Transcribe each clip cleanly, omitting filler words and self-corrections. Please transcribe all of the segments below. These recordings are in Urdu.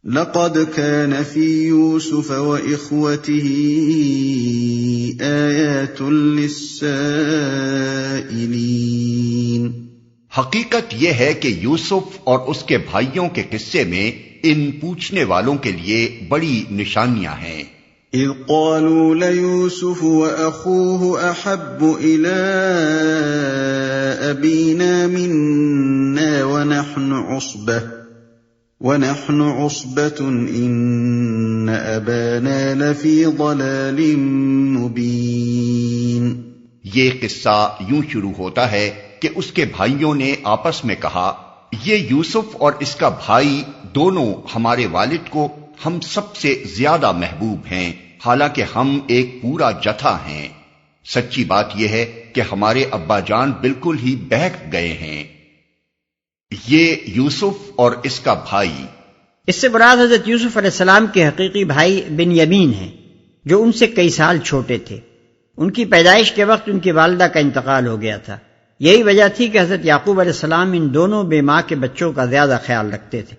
لقد كان في يوسف وإخوته آيات للسائلين۔ حقیقت یہ ہے کہ یوسف اور اس کے بھائیوں کے قصے میں ان پوچھنے والوں کے لیے بڑی نشانیاں ہیں۔ اذ قالوا ليوسف وأخوه أحب إلى أبينا منا ونحن عصبة إن أبانا لفي ضلال مبين۔ یہ قصہ یوں شروع ہوتا ہے کہ اس کے بھائیوں نے آپس میں کہا، یہ یوسف اور اس کا بھائی دونوں ہمارے والد کو ہم سب سے زیادہ محبوب ہیں، حالانکہ ہم ایک پورا جتھا ہیں۔ سچی بات یہ ہے کہ ہمارے ابا جان بالکل ہی بہک گئے ہیں۔ یہ یوسف اور اس کا بھائی، اس سے مراد حضرت یوسف علیہ السلام کے حقیقی بھائی بنیامین ہیں، جو ان سے کئی سال چھوٹے تھے۔ ان کی پیدائش کے وقت ان کی والدہ کا انتقال ہو گیا تھا۔ یہی وجہ تھی کہ حضرت یعقوب علیہ السلام ان دونوں بے ماں کے بچوں کا زیادہ خیال رکھتے تھے۔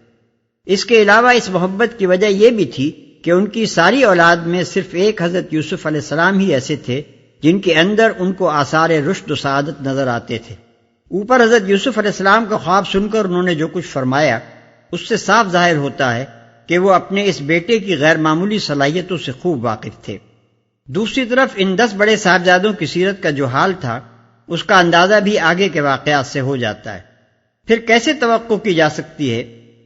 اس کے علاوہ اس محبت کی وجہ یہ بھی تھی کہ ان کی ساری اولاد میں صرف ایک حضرت یوسف علیہ السلام ہی ایسے تھے جن کے اندر ان کو آثار رشد و سعادت نظر آتے تھے۔ اوپر حضرت یوسف علیہ السلام کا خواب سن کر انہوں نے جو کچھ فرمایا، اس سے صاف ظاہر ہوتا ہے کہ وہ اپنے اس بیٹے کی غیر معمولی صلاحیتوں سے خوب واقف تھے۔ دوسری طرف ان 10 بڑے صاحبزادوں کی سیرت کا جو حال تھا، اس کا اندازہ بھی آگے کے واقعات سے ہو جاتا ہے۔ پھر کیسے توقع کی جا سکتی ہے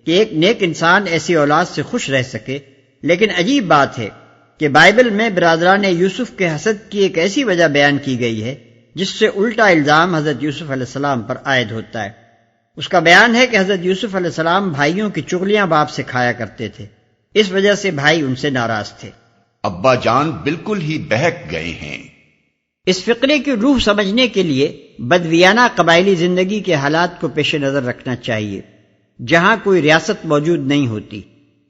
کہ ایک نیک انسان ایسی اولاد سے خوش رہ سکے؟ لیکن عجیب بات ہے کہ بائبل میں برادران یوسف کے حسد کی ایک ایسی وجہ بیان کی گئی ہے جس سے الٹا الزام حضرت یوسف علیہ السلام پر عائد ہوتا ہے۔ اس کا بیان ہے کہ حضرت یوسف علیہ السلام بھائیوں کی چغلیاں باپ سے کھایا کرتے تھے، اس وجہ سے بھائی ان سے ناراض تھے۔ ابا جان بالکل ہی بہک گئے ہیں۔ اس فقرے کی روح سمجھنے کے لیے بدویانہ قبائلی زندگی کے حالات کو پیش نظر رکھنا چاہیے، جہاں کوئی ریاست موجود نہیں ہوتی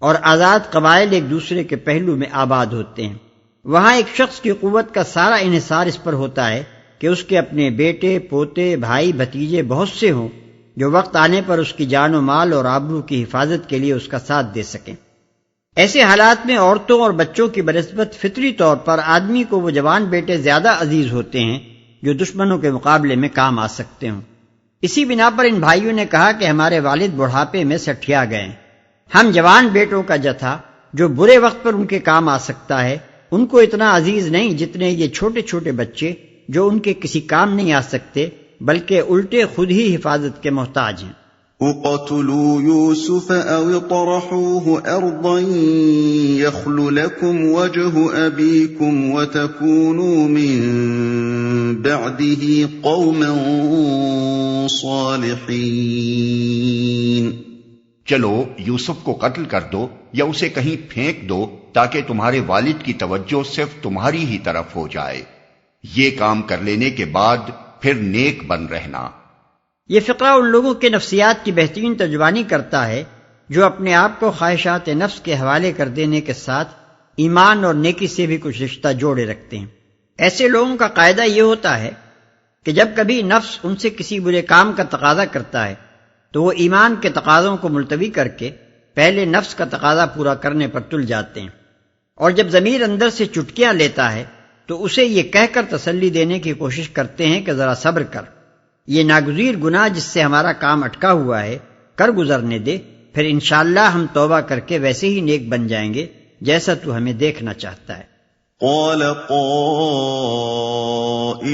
اور آزاد قبائل ایک دوسرے کے پہلو میں آباد ہوتے ہیں۔ وہاں ایک شخص کی قوت کا سارا انحصار اس پر ہوتا ہے کہ اس کے اپنے بیٹے، پوتے، بھائی، بھتیجے بہت سے ہوں جو وقت آنے پر اس کی جان و مال اور آبرو کی حفاظت کے لیے اس کا ساتھ دے سکیں۔ ایسے حالات میں عورتوں اور بچوں کی بنسبت فطری طور پر آدمی کو وہ جوان بیٹے زیادہ عزیز ہوتے ہیں جو دشمنوں کے مقابلے میں کام آ سکتے ہوں۔ اسی بنا پر ان بھائیوں نے کہا کہ ہمارے والد بڑھاپے میں سٹھیا گئے ہیں، ہم جوان بیٹوں کا جتھا جو برے وقت پر ان کے کام آ سکتا ہے، ان کو اتنا عزیز نہیں جتنے یہ چھوٹے چھوٹے بچے جو ان کے کسی کام نہیں آ سکتے بلکہ الٹے خود ہی حفاظت کے محتاج ہیں۔ اقتلوا يوسف او اطرحوه ارضا يخل لكم وجه ابيكم وتكونوا من بعده قوما صالحين۔ چلو یوسف کو قتل کر دو یا اسے کہیں پھینک دو تاکہ تمہارے والد کی توجہ صرف تمہاری ہی طرف ہو جائے، یہ کام کر لینے کے بعد پھر نیک بن رہنا۔ یہ فقرہ ان لوگوں کے نفسیات کی بہترین ترجمانی کرتا ہے جو اپنے آپ کو خواہشات نفس کے حوالے کر دینے کے ساتھ ایمان اور نیکی سے بھی کچھ رشتہ جوڑے رکھتے ہیں۔ ایسے لوگوں کا قاعدہ یہ ہوتا ہے کہ جب کبھی نفس ان سے کسی برے کام کا تقاضا کرتا ہے تو وہ ایمان کے تقاضوں کو ملتوی کر کے پہلے نفس کا تقاضا پورا کرنے پر تل جاتے ہیں، اور جب ضمیر اندر سے چٹکیاں لیتا ہے تو اسے یہ کہہ کر تسلی دینے کی کوشش کرتے ہیں کہ ذرا صبر کر، یہ ناگزیر گناہ جس سے ہمارا کام اٹکا ہوا ہے کر گزرنے دے، پھر انشاءاللہ ہم توبہ کر کے ویسے ہی نیک بن جائیں گے جیسا تو ہمیں دیکھنا چاہتا ہے۔ قال قائل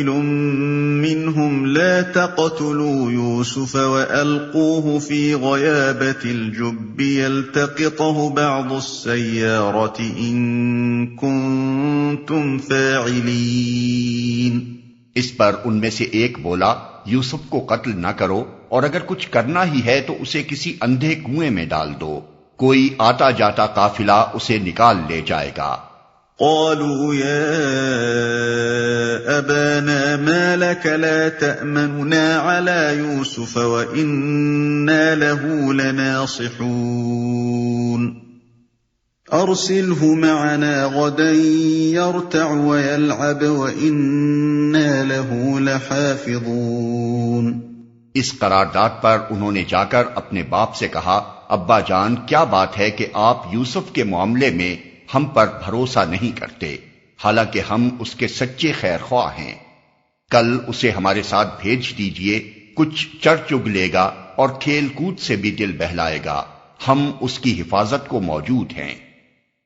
منهم لا تقتلوا يوسف وألقوه في غيابة الجب يلتقطه بعض السيارة إن كنتم فاعلين۔ اس پر ان میں سے ایک بولا، یوسف کو قتل نہ کرو، اور اگر کچھ کرنا ہی ہے تو اسے کسی اندھے کنویں میں ڈال دو، کوئی آتا جاتا قافلہ اسے نکال لے جائے گا۔ قالوا يا أبانا ما لك لا تأمننا على يوسف وإنا له لناصحون أرسله معنا غدا يرتع ويلعب وإنا له لحافظون۔ اس قرارداد پر انہوں نے جا کر اپنے باپ سے کہا، ابا جان کیا بات ہے کہ آپ یوسف کے معاملے میں ہم پر بھروسہ نہیں کرتے، حالانکہ ہم اس کے سچے خیر خواہ ہیں۔ کل اسے ہمارے ساتھ بھیج دیجئے، کچھ چر چگ لے گا اور کھیل کود سے بھی دل بہلائے گا، ہم اس کی حفاظت کو موجود ہیں۔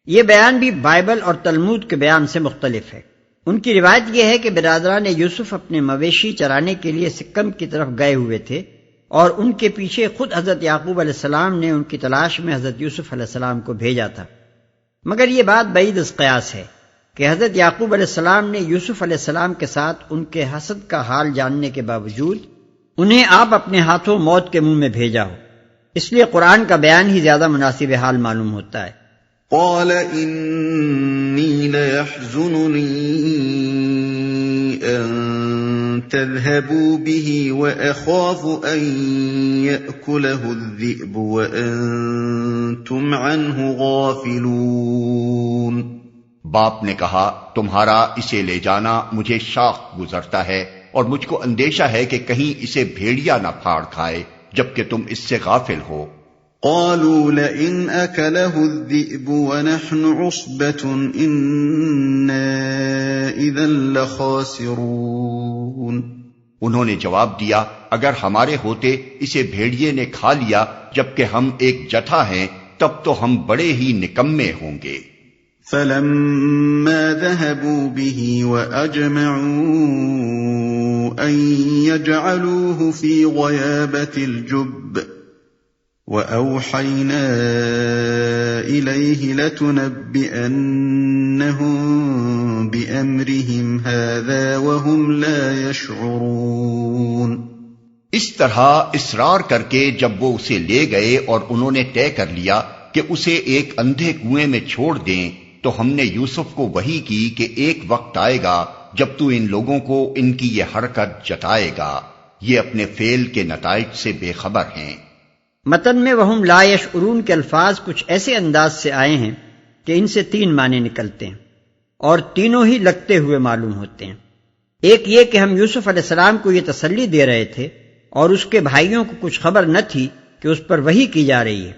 یہ بیان بھی بائبل اور تلمود کے بیان سے مختلف ہے۔ ان کی روایت یہ ہے کہ برادران یوسف اپنے مویشی چرانے کے لیے سکم کی طرف گئے ہوئے تھے، اور ان کے پیچھے خود حضرت یعقوب علیہ السلام نے ان کی تلاش میں حضرت یوسف علیہ السلام کو بھیجا تھا۔ مگر یہ بات بعید از قیاس ہے کہ حضرت یعقوب علیہ السلام نے یوسف علیہ السلام کے ساتھ ان کے حسد کا حال جاننے کے باوجود انہیں آپ اپنے ہاتھوں موت کے منہ میں بھیجا ہو۔ اس لیے قرآن کا بیان ہی زیادہ مناسب حال معلوم ہوتا ہے۔ قال انی لیحزننی ان تذهبوا به واخاف ان یأکلہ الذئب وانتم عنہ غافلون۔ باپ نے کہا تمہارا اسے لے جانا مجھے شاق گزرتا ہے، اور مجھ کو اندیشہ ہے کہ کہیں اسے بھیڑیا نہ پھاڑ کھائے جبکہ تم اس سے غافل ہو۔ قالوا لئن أكله الذئب ونحن عصبة إنا إذا لخاسرون۔ انہوں نے جواب دیا اگر ہمارے ہوتے اسے بھیڑیے نے کھا لیا جبکہ ہم ایک جتھا ہیں، تب تو ہم بڑے ہی نکمے ہوں گے۔ فلما ذهبوا به وأجمعوا أن يجعلوه في غيابة الجب وأوحينا إليه لتنبئنهم بأمرهم هذا وهم لا يشعرون۔ اس طرح اصرار کر کے جب وہ اسے لے گئے اور انہوں نے طے کر لیا کہ اسے ایک اندھے کنویں میں چھوڑ دیں، تو ہم نے یوسف کو وحی کی کہ ایک وقت آئے گا جب تو ان لوگوں کو ان کی یہ حرکت جتائے گا، یہ اپنے فعل کے نتائج سے بے خبر ہیں۔ متن میں وہم لا یشعرون کے الفاظ کچھ ایسے انداز سے آئے ہیں کہ ان سے 3 معنی نکلتے ہیں، اور تینوں ہی لگتے ہوئے معلوم ہوتے ہیں۔ ایک یہ کہ ہم یوسف علیہ السلام کو یہ تسلی دے رہے تھے اور اس کے بھائیوں کو کچھ خبر نہ تھی کہ اس پر وحی کی جا رہی ہے۔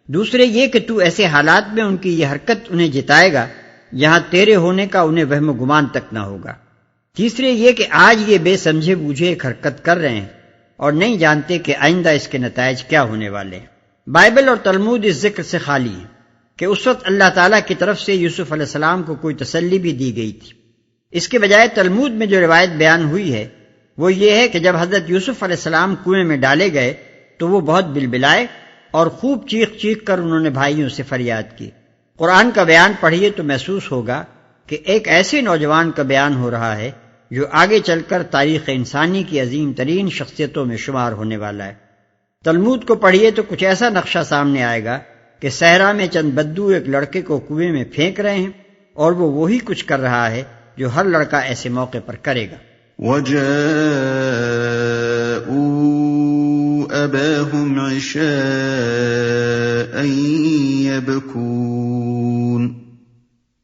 دوسرے یہ کہ تو ایسے حالات میں ان کی یہ حرکت انہیں جتائے گا جہاں تیرے ہونے کا انہیں وہم و گمان تک نہ ہوگا۔ تیسرے یہ کہ آج یہ بے سمجھے بوجھے ایک حرکت کر رہے ہیں اور نہیں جانتے کہ آئندہ اس کے نتائج کیا ہونے والے ہیں۔ بائبل اور تلمود اس ذکر سے خالی ہیں کہ اس وقت اللہ تعالیٰ کی طرف سے یوسف علیہ السلام کو کوئی تسلی بھی دی گئی تھی۔ اس کے بجائے تلمود میں جو روایت بیان ہوئی ہے وہ یہ ہے کہ جب حضرت یوسف علیہ السلام کنویں میں ڈالے گئے تو وہ بہت بلبلائے اور خوب چیخ چیخ کر انہوں نے بھائیوں سے فریاد کی۔ قرآن کا بیان پڑھیے تو محسوس ہوگا کہ ایک ایسے نوجوان کا بیان ہو رہا ہے جو آگے چل کر تاریخ انسانی کی عظیم ترین شخصیتوں میں شمار ہونے والا ہے۔ تلمود کو پڑھیے تو کچھ ایسا نقشہ سامنے آئے گا کہ صحرا میں چند بدو ایک لڑکے کو کنویں میں پھینک رہے ہیں، اور وہ وہی کچھ کر رہا ہے جو ہر لڑکا ایسے موقع پر کرے گا۔ أباهم عشاء يبكون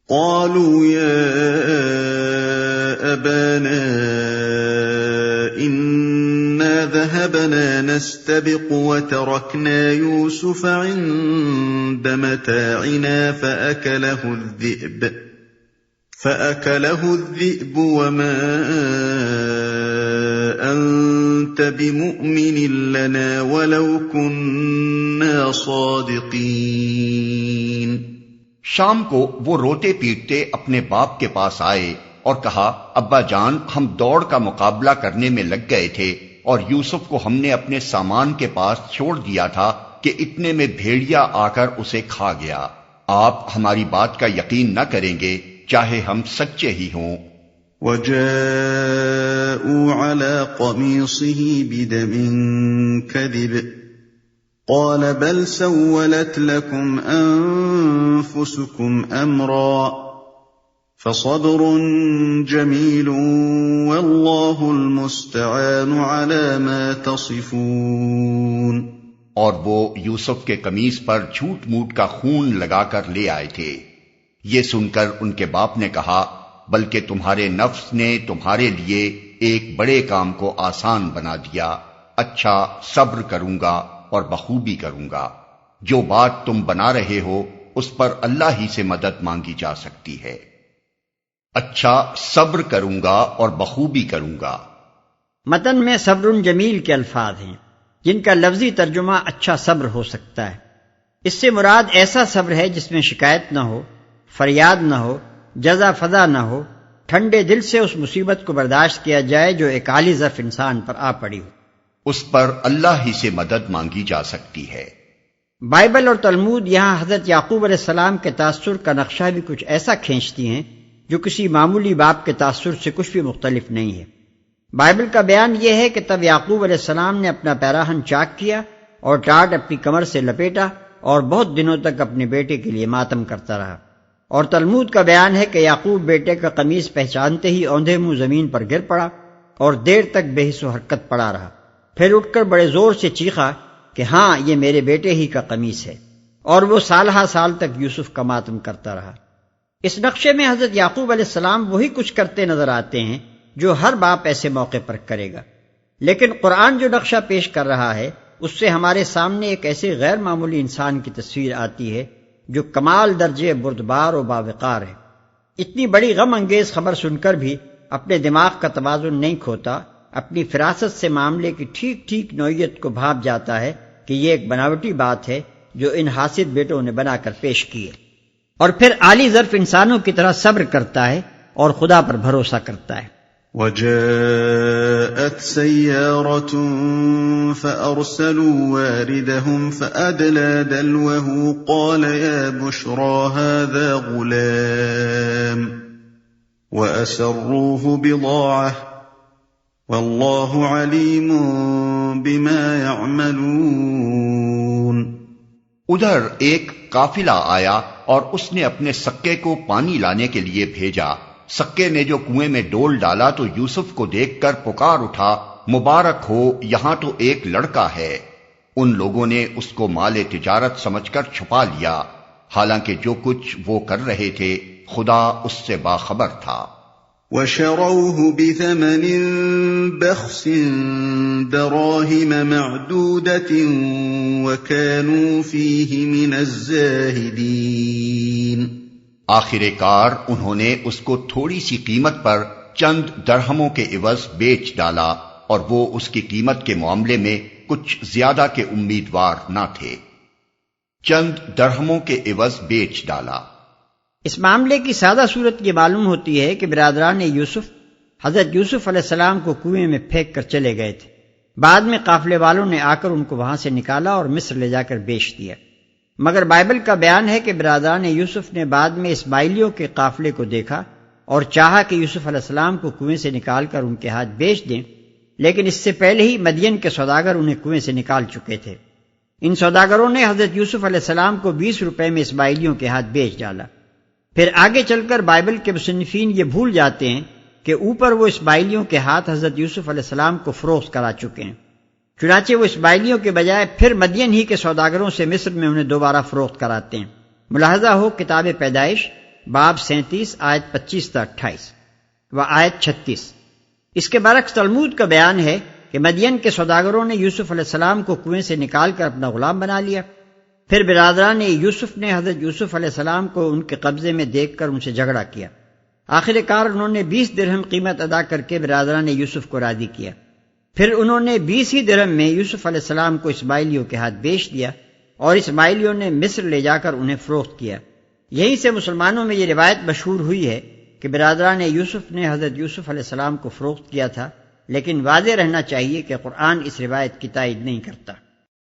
قالوا يا أبانا إنا ذهبنا نستبق وتركنا يوسف عند متاعنا فأكله الذئب وما أنت بمؤمن لنا ولو كنا صادقين۔ شام کو وہ روتے پیٹتے اپنے باپ کے پاس آئے اور کہا ابا جان ہم دوڑ کا مقابلہ کرنے میں لگ گئے تھے اور یوسف کو ہم نے اپنے سامان کے پاس چھوڑ دیا تھا کہ اتنے میں بھیڑیا آ کر اسے کھا گیا۔ آپ ہماری بات کا یقین نہ کریں گے چاہے ہم سچے ہی ہوں۔ وَجَاءُوا عَلَى قَمِيصِهِ بِدَمٍ كَذِبٍ قَالَ بَلْ سَوَّلَتْ لَكُمْ أَنفُسُكُمْ أَمْرًا فَصَبْرٌ جَمِيلٌ وَاللَّهُ الْمُسْتَعَانُ عَلَى مَا تَصِفُونَ۔ اور وہ یوسف کے قمیص پر جھوٹ موٹ کا خون لگا کر لے آئے تھے۔ یہ سن کر ان کے باپ نے کہا بلکہ تمہارے نفس نے تمہارے لیے ایک بڑے کام کو آسان بنا دیا، اچھا صبر کروں گا اور بخوبی کروں گا۔ جو بات تم بنا رہے ہو اس پر اللہ ہی سے مدد مانگی جا سکتی ہے۔ اچھا صبر کروں گا اور بخوبی کروں گا۔ متن میں صبر جمیل کے الفاظ ہیں جن کا لفظی ترجمہ اچھا صبر ہو سکتا ہے۔ اس سے مراد ایسا صبر ہے جس میں شکایت نہ ہو، فریاد نہ ہو، جزا فضا نہ ہو، ٹھنڈے دل سے اس مصیبت کو برداشت کیا جائے جو ایک عالی ظرف انسان پر آ پڑی ہو۔ اس پر اللہ ہی سے مدد مانگی جا سکتی ہے۔ بائبل اور تلمود یہاں حضرت یعقوب علیہ السلام کے تاثر کا نقشہ بھی کچھ ایسا کھینچتی ہیں جو کسی معمولی باپ کے تاثر سے کچھ بھی مختلف نہیں ہے۔ بائبل کا بیان یہ ہے کہ تب یعقوب علیہ السلام نے اپنا پیراہن چاک کیا اور ٹاٹ اپنی کمر سے لپیٹا اور بہت دنوں تک اپنے بیٹے کے لیے ماتم کرتا رہا۔ اور تلمود کا بیان ہے کہ یعقوب بیٹے کا قمیص پہچانتے ہی اوندھے منہ زمین پر گر پڑا اور دیر تک بے حس و حرکت پڑا رہا، پھر اٹھ کر بڑے زور سے چیخا کہ ہاں یہ میرے بیٹے ہی کا قمیص ہے، اور وہ سالہ سال تک یوسف کا ماتم کرتا رہا۔ اس نقشے میں حضرت یعقوب علیہ السلام وہی کچھ کرتے نظر آتے ہیں جو ہر باپ ایسے موقع پر کرے گا، لیکن قرآن جو نقشہ پیش کر رہا ہے اس سے ہمارے سامنے ایک ایسے غیر معمولی انسان کی تصویر آتی ہے جو کمال درجے بردبار و باوقار ہے۔ اتنی بڑی غم انگیز خبر سن کر بھی اپنے دماغ کا توازن نہیں کھوتا، اپنی فراست سے معاملے کی ٹھیک ٹھیک نوعیت کو بھانپ جاتا ہے کہ یہ ایک بناوٹی بات ہے جو ان حاسد بیٹوں نے بنا کر پیش کی ہے، اور پھر عالی ظرف انسانوں کی طرح صبر کرتا ہے اور خدا پر بھروسہ کرتا ہے۔ وَجَاءَتْ سَيَّارَةٌ فَأَرْسَلُوا وَارِدَهُمْ فَأَدْلَىٰ دَلْوَهُ قَالَ يَا بُشْرَىٰ هَٰذَا غُلَامٌ وَأَسَرُّوهُ بِضَاعَةً وَاللَّهُ عَلِيمٌ بِمَا يَعْمَلُونَ۔ ادھر ایک قافلہ آیا اور اس نے اپنے سکے کو پانی لانے کے لیے بھیجا۔ سکے نے جو کنویں میں ڈول ڈالا تو یوسف کو دیکھ کر پکار اٹھا، مبارک ہو، یہاں تو ایک لڑکا ہے۔ ان لوگوں نے اس کو مال تجارت سمجھ کر چھپا لیا، حالانکہ جو کچھ وہ کر رہے تھے خدا اس سے باخبر تھا۔ وَشَرَوْهُ بِثَمَنٍ بَخْسٍ دَرَاهِمَ مَعْدُودَةٍ وَكَانُوا فِيهِ مِنَ الزَّاهِدِينَ۔ آخر کار انہوں نے اس کو تھوڑی سی قیمت پر چند درہموں کے عوض بیچ ڈالا، اور وہ اس کی قیمت کے معاملے میں کچھ زیادہ کے امیدوار نہ تھے۔ چند درہموں کے عوض بیچ ڈالا۔ اس معاملے کی سادہ صورت یہ معلوم ہوتی ہے کہ برادران یوسف حضرت یوسف علیہ السلام کو کنویں میں پھینک کر چلے گئے تھے، بعد میں قافلے والوں نے آ کر ان کو وہاں سے نکالا اور مصر لے جا کر بیچ دیا۔ مگر بائبل کا بیان ہے کہ برادران یوسف نے بعد میں اسماعیلیوں کے قافلے کو دیکھا اور چاہا کہ یوسف علیہ السلام کو کنویں سے نکال کر ان کے ہاتھ بیچ دیں، لیکن اس سے پہلے ہی مدین کے سوداگر انہیں کنویں سے نکال چکے تھے۔ ان سوداگروں نے حضرت یوسف علیہ السلام کو 20 روپے میں اسماعیلیوں کے ہاتھ بیچ ڈالا۔ پھر آگے چل کر بائبل کے مصنفین یہ بھول جاتے ہیں کہ اوپر وہ اسماعیلیوں کے ہاتھ حضرت یوسف علیہ السلام کو فروخت کرا چکے ہیں، چنانچہ وہ اسماعیلیوں کے بجائے پھر مدین ہی کے سوداگروں سے مصر میں انہیں دوبارہ فروخت کراتے ہیں۔ ملاحظہ ہو کتاب پیدائش باب 37 آیت 25 تا 28 و آیت 36۔ اس کے برعکس تلمود کا بیان ہے کہ مدین کے سوداگروں نے یوسف علیہ السلام کو کنویں سے نکال کر اپنا غلام بنا لیا۔ پھر برادران یوسف نے حضرت یوسف علیہ السلام کو ان کے قبضے میں دیکھ کر ان سے جھگڑا کیا۔ آخر کار انہوں نے 20 درہم قیمت ادا کر کے برادران یوسف کو راضی کیا۔ پھر انہوں نے 20 ہی درہم میں یوسف علیہ السلام کو اسماعیلیوں کے ہاتھ بیچ دیا اور اسماعیلیوں نے مصر لے جا کر انہیں فروخت کیا۔ یہیں سے مسلمانوں میں یہ روایت مشہور ہوئی ہے کہ برادران یوسف نے حضرت یوسف علیہ السلام کو فروخت کیا تھا، لیکن واضح رہنا چاہیے کہ قرآن اس روایت کی تائید نہیں کرتا۔